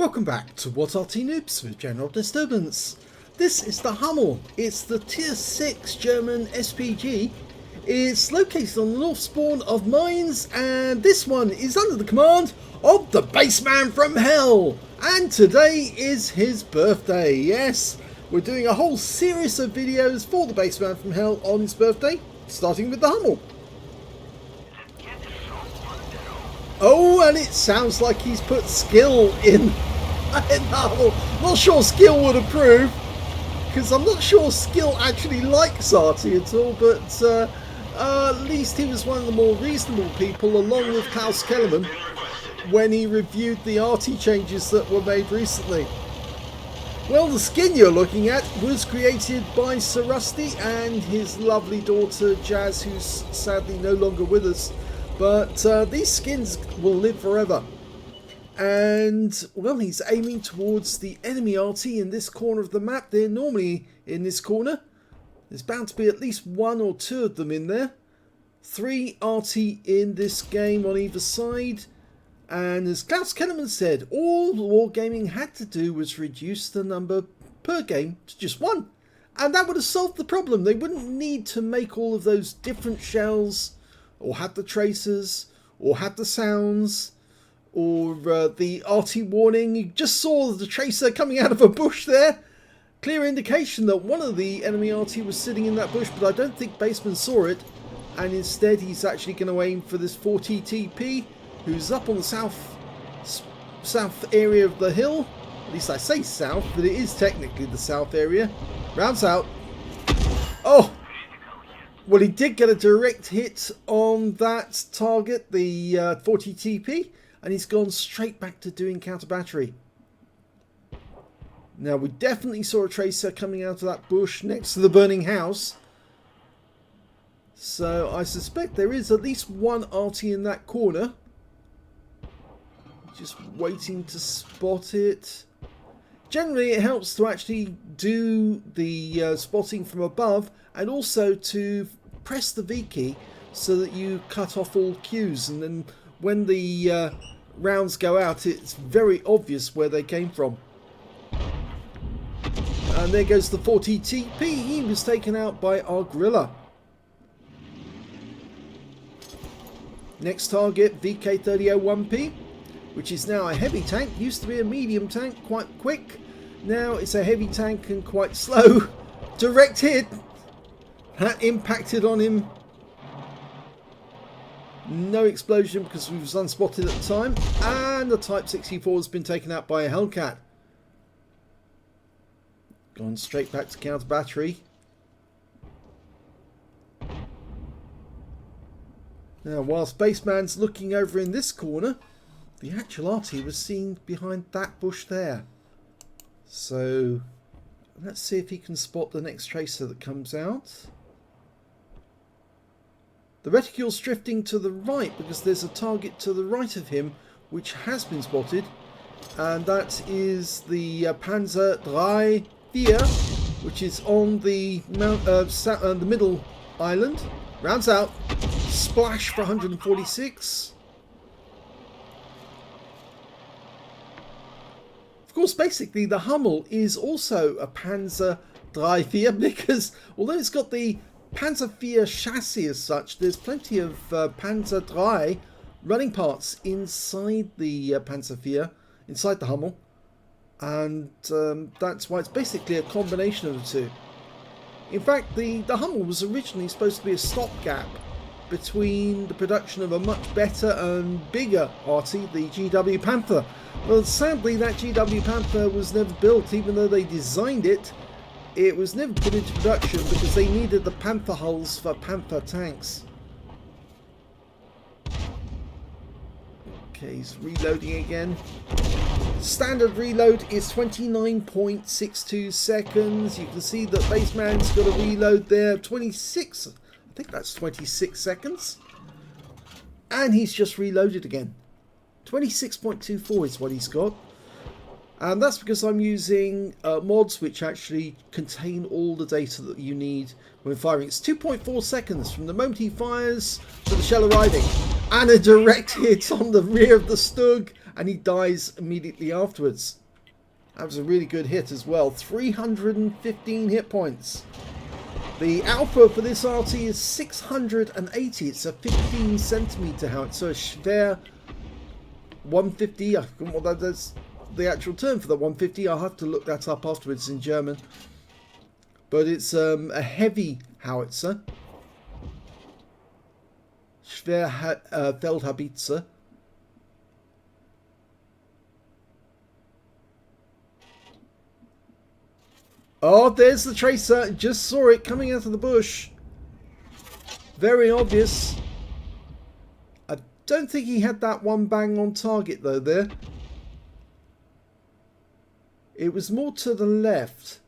Welcome back to What Arty Noobs with General Disturbance. This is the Hummel. It's the Tier 6 German SPG. It's located on the north spawn of mines, and this one is under the command of the Bassman from Hell. And today is his birthday. Yes, we're doing a whole series of videos for the Bassman from Hell on his birthday, starting with the Hummel. Oh, and it sounds like he's put skill in the Hummel. Not sure skill would approve, because I'm not sure skill actually likes Arty at all, but at least he was one of the more reasonable people, along with Klaus Kellerman, when he reviewed the Arty changes that were made recently. Well, the skin you're looking at was created by Sir Rusty and his lovely daughter Jazz, who's sadly no longer with us. But these skins will live forever. And, well, he's aiming towards the enemy Arty in this corner of the map. They're normally in this corner. There's bound to be at least one or two of them in there. 3 Arty in this game on either side. And as Klaus Kellerman said, all Wargaming had to do was reduce the number per game to just 1. And that would have solved the problem. They wouldn't need to make all of those different shells, or have the tracers, or have the sounds, or the Arty warning. You just saw the tracer coming out of a bush there. Clear indication that one of the enemy Arty was sitting in that bush, but I don't think Bassman saw it. And instead he's actually going to aim for this 40TP, who's up on the south area of the hill. At least I say south, but it is technically the south area. Rounds out. Oh! Well, he did get a direct hit on that target, the 40TP, and he's gone straight back to doing counter battery. Now, we definitely saw a tracer coming out of that bush next to the burning house. So I suspect there is at least one Arty in that corner. Just waiting to spot it. Generally, it helps to actually do the spotting from above, and also to press the V key so that you cut off all cues, and then when the rounds go out, it's very obvious where they came from. And there goes the 40TP. He was taken out by our gorilla. Next target, VK3001P, which is now a heavy tank. Used to be a medium tank, quite quick. Now it's a heavy tank and quite slow. Direct hit. That impacted on him. No explosion because he was unspotted at the time. And the Type 64 has been taken out by a Hellcat. Gone straight back to counter battery. Now, whilst Bassman's looking over in this corner, the actual Arty was seen behind that bush there. So let's see if he can spot the next tracer that comes out. The reticule's drifting to the right because there's a target to the right of him which has been spotted, and that is the Panzer III, which is on the middle island. Rounds out, splash for 146. Of course, basically the Hummel is also a Panzer III because although it's got the Panzer IV chassis as such, there's plenty of Panzer III running parts inside the Panzer IV, inside the Hummel, and that's why it's basically a combination of the two. In fact, the Hummel was originally supposed to be a stopgap between the production of a much better and bigger Arty, the GW Panther. Well, sadly that GW Panther was never built, even though they designed it. It was never put into production because they needed the Panther hulls for Panther tanks. Okay, he's reloading again. Standard reload is 29.62 seconds. You can see that Bassman's got a reload there, 26. I think that's 26 seconds. And he's just reloaded again. 26.24 is what he's got. And that's because I'm using mods which actually contain all the data that you need when firing. It's 2.4 seconds from the moment he fires to the shell arriving. And a direct hit on the rear of the Stug. and he dies immediately afterwards. That was a really good hit as well. 315 hit points. The alpha for this Arty is 680. It's a 15 centimeter howitzer, a Schwer 150. I forgot what that is, the actual term for the 150. I'll have to look that up afterwards in German. But it's a heavy howitzer. Schwer Feldhaubitze. Oh, there's the tracer. Just saw it coming out of the bush. Very obvious. I don't think he had that one bang on target though there. It was more to the left.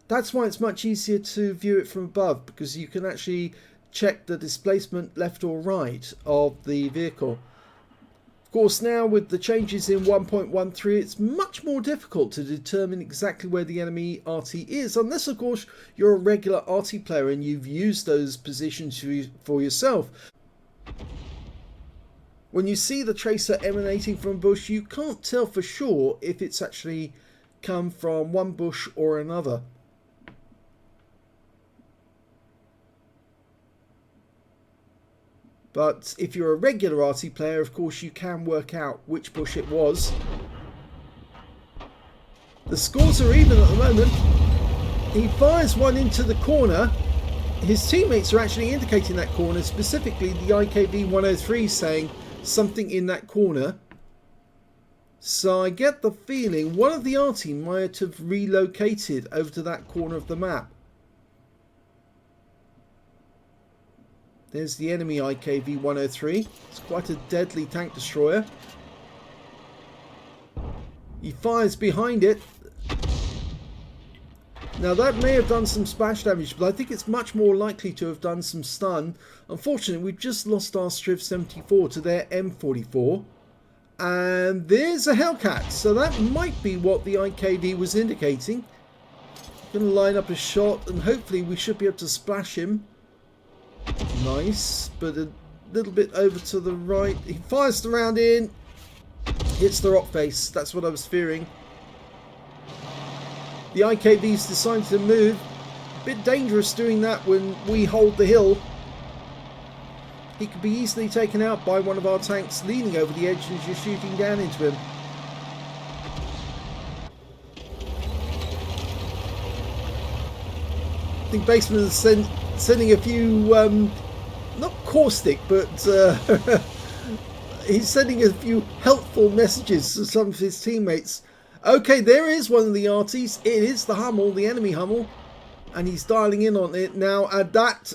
That's why it's much easier to view it from above, because you can actually check the displacement left or right of the vehicle. Of course, now with the changes in 1.13, it's much more difficult to determine exactly where the enemy Arty is, unless, of course, you're a regular Arty player and you've used those positions for yourself. When you see the tracer emanating from a bush, you can't tell for sure if it's actually come from one bush or another. But if you're a regular Arty player, of course, you can work out which bush it was. The scores are even at the moment. He fires one into the corner. His teammates are actually indicating that corner, specifically the IKV-103 saying something in that corner. So I get the feeling one of the Arty might have relocated over to that corner of the map. There's the enemy IKV-103. It's quite a deadly tank destroyer. He fires behind it. Now that may have done some splash damage, but I think it's much more likely to have done some stun. Unfortunately, we've just lost our Striv 74 to their M44. And there's a Hellcat, so that might be what the IKV was indicating. Going to line up a shot, and hopefully we should be able to splash him. Nice, but a little bit over to the right. He fires the round in, hits the rock face. That's what I was fearing. The IKV's decided to move. A bit dangerous doing that when we hold the hill. He could be easily taken out by one of our tanks leaning over the edge and just shooting down into him. I think Bassman is sending a few, not caustic, but he's sending a few helpful messages to some of his teammates. Okay, there is one of the Artys. It is the Hummel, the enemy Hummel, and he's dialing in on it now. And that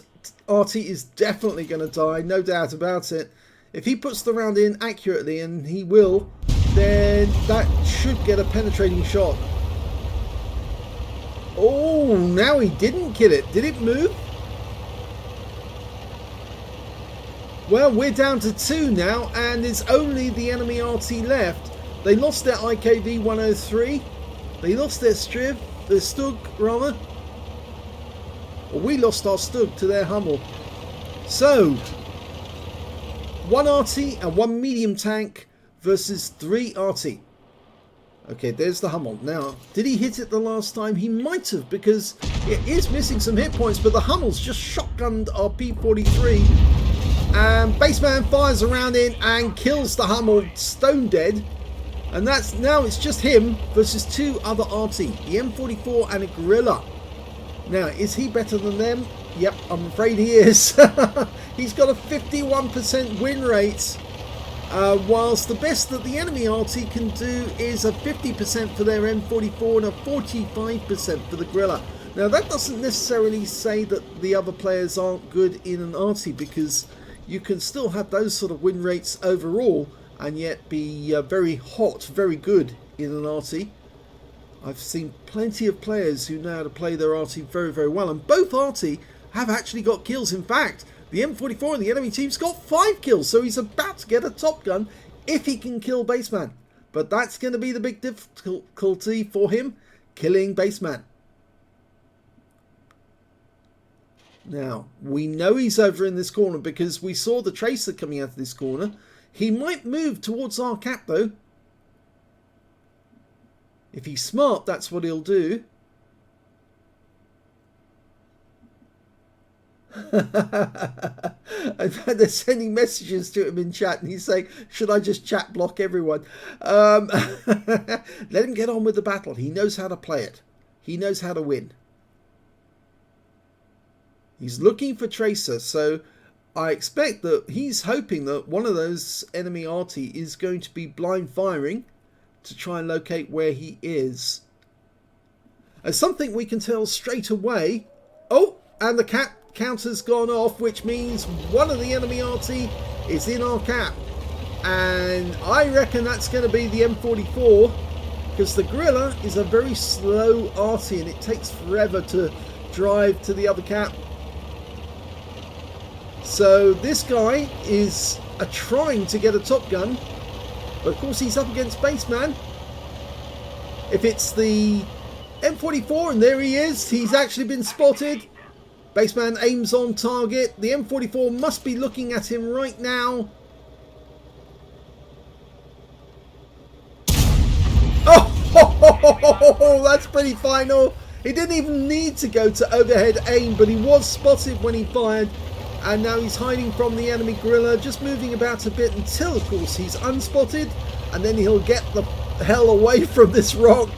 Arty is definitely going to die, no doubt about it. If he puts the round in accurately, and he will, then that should get a penetrating shot. Oh, now he didn't kill it. Did it move? Well, we're down to 2 now, and there's only the enemy Arty left. They lost their IKV-103. They lost their Striv, their Stug, rather. Well, we lost our Stug to their Hummel. So, 1 Arty and 1 medium tank versus 3 Arty. Okay, there's the Hummel. Now, did he hit it the last time? He might have, because it is missing some hit points, but the Hummel's just shotgunned our P-43. And Bassman fires around in and kills the Hummel stone dead. And that's now it's just him versus 2 other Arty, the M44 and a Gorilla. Now, is he better than them? Yep, I'm afraid he is. He's got a 51% win rate. Whilst the best that the enemy Arty can do is a 50% for their M44 and a 45% for the Gorilla. Now that doesn't necessarily say that the other players aren't good in an Arty, because you can still have those sort of win rates overall and yet be very hot, very good in an Arty. I've seen plenty of players who know how to play their Arty very, very well, and both Arty have actually got kills. In fact, the M44 in the enemy team's got 5 kills, so he's about to get a Top Gun if he can kill Bassman. But that's going to be the big difficulty for him, killing Bassman. Now, we know he's over in this corner because we saw the tracer coming out of this corner. He might move towards our cap though. If he's smart, that's what he'll do. They're sending messages to him in chat and he's saying, should I just chat block everyone? Let him get on with the battle. He knows how to play it. He knows how to win. He's looking for Tracer, so I expect that he's hoping that one of those enemy Arty is going to be blind firing to try and locate where he is. As something we can tell straight away. Oh, and the cap counter's gone off, which means one of the enemy Arty is in our cap. And I reckon that's going to be the M44, because the Gorilla is a very slow Arty and it takes forever to drive to the other cap. So this guy is trying to get a top gun, but of course he's up against Bassman. If it's the M44, and there he is, he's actually been spotted. Bassman aims on target. The M44 must be looking at him right now. Oh, that's pretty final. He didn't even need to go to overhead aim, but he was spotted when he fired. And now he's hiding from the enemy Gorilla, just moving about a bit until, of course, he's unspotted. And then he'll get the hell away from this rock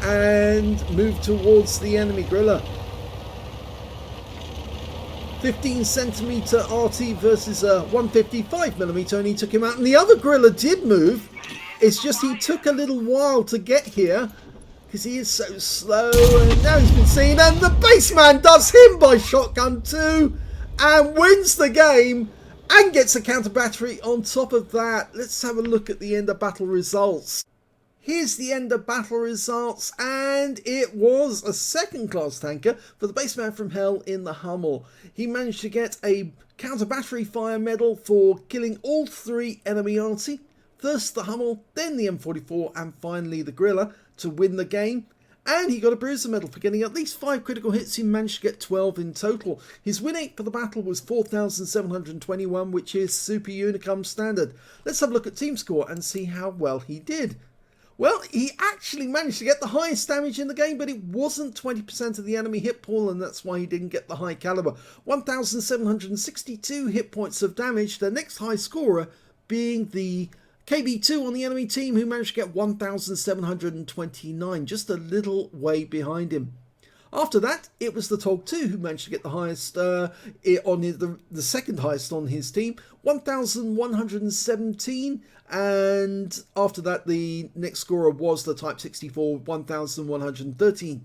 and move towards the enemy Gorilla. 15cm Arty versus a 155mm, and he took him out. And the other Gorilla did move. It's just he took a little while to get here because he is so slow. And now he's been seen, and the Bassman does him by shotgun too and wins the game and gets a counter battery on top of that. Let's have a look at the end of battle results. Here's the end of battle results, and it was a second class tanker for the Bassman from Hell in the Hummel. He managed to get a counter battery fire medal for killing all three enemy Arty. First the Hummel, then the M44, and finally the Gorilla to win the game. And he got a bruiser medal for getting at least 5 critical hits. He managed to get 12 in total. His win rate for the battle was 4,721, which is Super Unicum standard. Let's have a look at team score and see how well he did. Well, he actually managed to get the highest damage in the game, but it wasn't 20% of the enemy hit pool, and that's why he didn't get the high caliber. 1,762 hit points of damage. The next high scorer being the KB2 on the enemy team, who managed to get 1,729, just a little way behind him. After that, it was the TOG2 who managed to get the highest, on the second highest on his team, 1,117, and after that the next scorer was the Type 64, 1,113.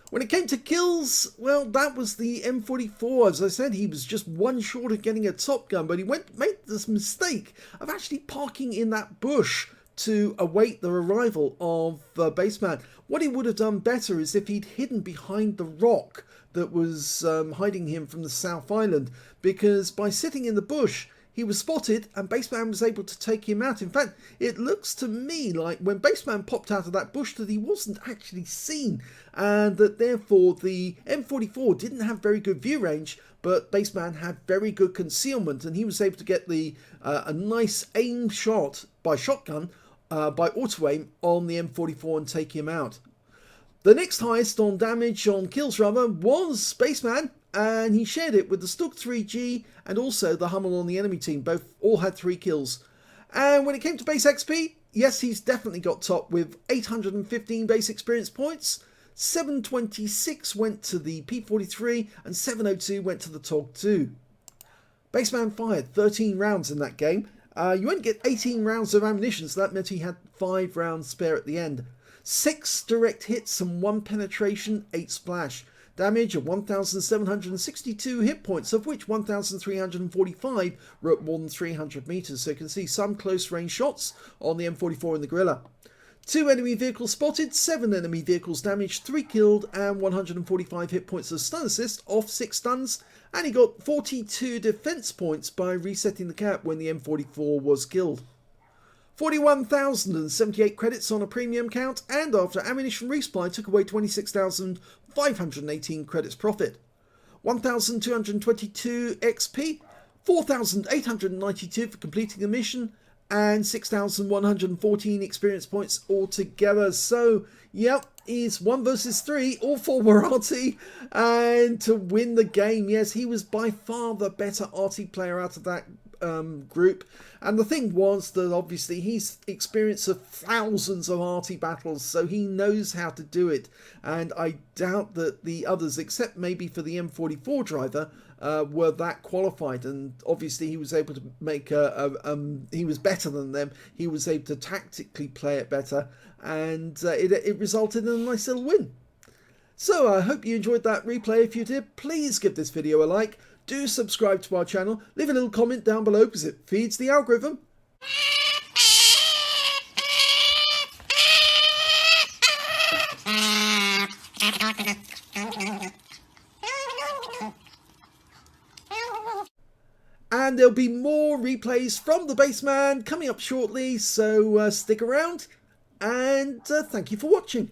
When it came to kills, well, that was the M44. As I said, he was just one short of getting a top gun, but he made this mistake of actually parking in that bush to await the arrival of Bassman. What he would have done better is if he'd hidden behind the rock that was hiding him from the South Island, because by sitting in the bush, he was spotted and Bassman was able to take him out. In fact, it looks to me like when Bassman popped out of that bush that he wasn't actually seen, and that therefore the M44 didn't have very good view range, but Bassman had very good concealment, and he was able to get the a nice aim shot by shotgun, by auto aim on the M44 and take him out. The next highest on damage, on kills rather, was Bassman, and he shared it with the Stug 3G and also the Hummel on the enemy team. Both all had 3 kills. And when it came to base XP, yes, he's definitely got top with 815 base experience points. 726 went to the P43 and 702 went to the TOG2. Bassman fired 13 rounds in that game. You won't get 18 rounds of ammunition, so that meant he had 5 rounds spare at the end. 6 direct hits and 1 penetration, 8 splash. Damage of 1,762 hit points, of which 1,345 were at more than 300 meters. So you can see some close range shots on the M44 and the Gorilla. 2 enemy vehicles spotted, 7 enemy vehicles damaged, 3 killed, and 145 hit points of stun assist off 6 stuns. And he got 42 defense points by resetting the cap when the M44 was killed. 41,078 credits on a premium count, and after ammunition resupply took away 26,518 credits profit. 1,222 XP, 4,892 for completing the mission, and 6,114 experience points altogether. So, yep, he's 1 versus 3, all 4 were Arty, and to win the game, yes, he was by far the better Arty player out of that group. And the thing was that obviously he's experienced of thousands of Arty battles, so he knows how to do it, and I doubt that the others, except maybe for the M44 driver, were that qualified. And obviously he was able to make he was better than them, he was able to tactically play it better, and it resulted in a nice little win. So I hope you enjoyed that replay. If you did, please give this video a like. Do subscribe to our channel, leave a little comment down below because it feeds the algorithm. And there'll be more replays from the Bassman coming up shortly, so stick around, and thank you for watching.